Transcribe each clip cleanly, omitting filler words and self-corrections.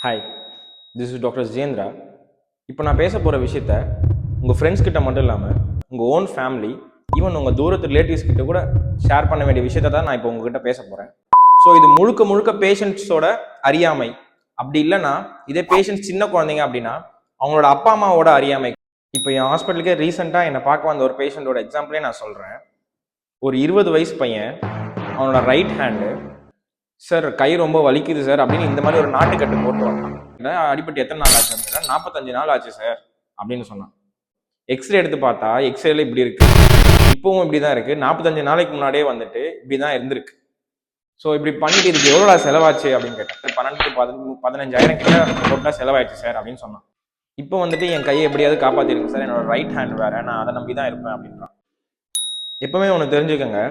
Hi, this is doctor Jendra. இப்போ நான் பேச போகிற விஷயத்த உங்கள் ஃப்ரெண்ட்ஸ் கிட்ட மட்டும் இல்லாமல் உங்கள் ஓன் ஃபேமிலி, ஈவன் உங்கள் தூரத்து ரிலேட்டிவ்ஸ் கிட்ட கூட ஷேர் பண்ண வேண்டிய விஷயத்த தான் நான் இப்போ உங்ககிட்ட பேச போகிறேன். ஸோ இது முழுக்க முழுக்க பேஷண்ட்ஸோட அறியாமை. அப்படி இல்லைன்னா இதே பேஷண்ட்ஸ் சின்ன குழந்தைங்க அப்படின்னா அவங்களோட அப்பா அம்மாவோட அறியாமை. இப்போ என் ஹாஸ்பிட்டலுக்கே ரீசெண்டாக என்னை பார்க்க வந்த ஒரு பேஷண்ட்டோட எக்ஸாம்பிளே நான் சொல்கிறேன். ஒரு 20 வயசு பையன், அவனோட ரைட் ஹேண்டு, சார் கை ரொம்ப வலிக்குது சார் அப்படின்னு இந்த மாதிரி ஒரு நாட்டுக்கட்டு போட்டு வந்தான். அடிப்பட்டு எத்தனை நாள் ஆச்சு அப்படின்னா 45 நாள் ஆச்சு சார் அப்படின்னு சொன்னான். எக்ஸ்ரே எடுத்து பார்த்தா எக்ஸ்ரேல இப்படி இருக்கு, இப்பவும் இப்படிதான் இருக்கு, 45 நாளைக்கு முன்னாடியே வந்துட்டு இப்படிதான் இருந்திருக்கு. ஸோ இப்படி பண்ணிட்டு இதுக்கு எவ்வளோடா செலவாச்சு அப்படின்னு கேட்டேன். 12-15,000 கிட்ட போட்டா செலவாயிடுச்சு சார் அப்படின்னு சொன்னான். இப்போ வந்துட்டு என் கையை எப்படியாவது காப்பாத்திருக்கு சார், என்னோட ரைட் ஹேண்ட் வேற, நான் அதை நம்பி தான் இருப்பேன் அப்படின்றான். எப்பவுமே ஒன்று தெரிஞ்சுக்கோங்க,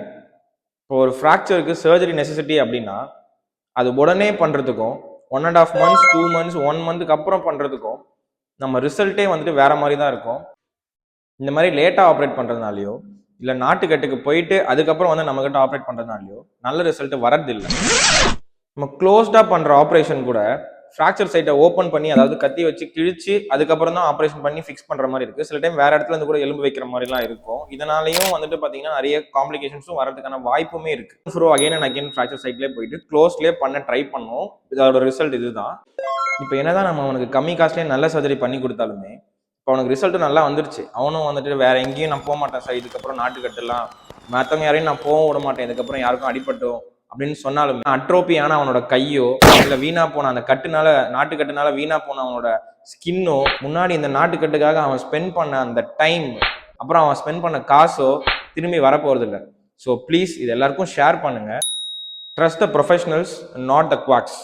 இப்போ ஒரு ஃப்ராக்சருக்கு சர்ஜரி நெசசிட்டி அப்படின்னா அது உடனே பண்ணுறதுக்கும் 1.5 months 2 months 1 monthக்கு அப்புறம் பண்ணுறதுக்கும் நம்ம ரிசல்ட்டே வந்துட்டு வேற மாதிரி தான் இருக்கும். இந்த மாதிரி லேட்டாக ஆப்ரேட் பண்ணுறதுனாலையோ இல்லை நாட்டுக்கட்டுக்கு போயிட்டு அதுக்கப்புறம் வந்து நம்மகிட்ட ஆப்ரேட் பண்ணுறதுனாலையோ நல்ல ரிசல்ட் வரதில்லை. நம்ம க்ளோஸ்டாக பண்ணுற ஆப்ரேஷன் கூட ஃப்ராக்சர் சைட்டை ஓப்பன் பண்ணி, அதாவது கத்தி வச்சு கிழிச்சு அதுக்கப்புறம் தான் ஆப்ரேஷன் பண்ணி ஃபிக்ஸ் பண்ணுற மாதிரி இருக்குது. சில டைம் வேற இடத்துல இருந்து கூட எலும்பு வைக்கிற மாதிரிலாம் இருக்கும். இதனாலையும் வந்துட்டு பார்த்தீங்கன்னா நிறைய காம்ப்ளிகேஷன்ஸும் வரதுக்கான வாய்ப்புமே இருக்குது. So again and again fracture சைட்லேயே போயிட்டு க்ளோஸ்லேயே பண்ண ட்ரை பண்ணோம். இதோட ரிசல்ட் இதுதான். இப்போ என்னதான் நம்ம அவனுக்கு கம்மி காஸ்ட்லேயே நல்ல சர்ஜரி பண்ணி கொடுத்தாலுமே இப்போ அவனுக்கு ரிசல்ட்டும் நல்லா வந்துருச்சு. அவனும் வந்துட்டு வேற எங்கேயும் நான் போக மாட்டேன் சார், இதுக்கப்புறம் நாட்டுக்கட்டுலாம் மற்றவங்க யாரையும் நான் போக விட மாட்டேன், இதுக்கப்புறம் யாருக்கும் அடிபட்டோம் அப்படின்னு சொன்னாலுமே அட்ரோபியான அவனோட கையோ இல்லை வீணா போன அந்த கட்டுனால, நாட்டுக்கட்டுனால வீணா போன அவனோட ஸ்கின்னோ, முன்னாடி இந்த நாட்டுக்கட்டுக்காக அவன் ஸ்பெண்ட் பண்ண அந்த டைம், அப்புறம் அவன் ஸ்பெண்ட் பண்ண காசோ திரும்பி வரப்போறது இல்லை. ஸோ ப்ளீஸ் இது எல்லாருக்கும் ஷேர் பண்ணுங்க. Trust the professionals, not the quakes.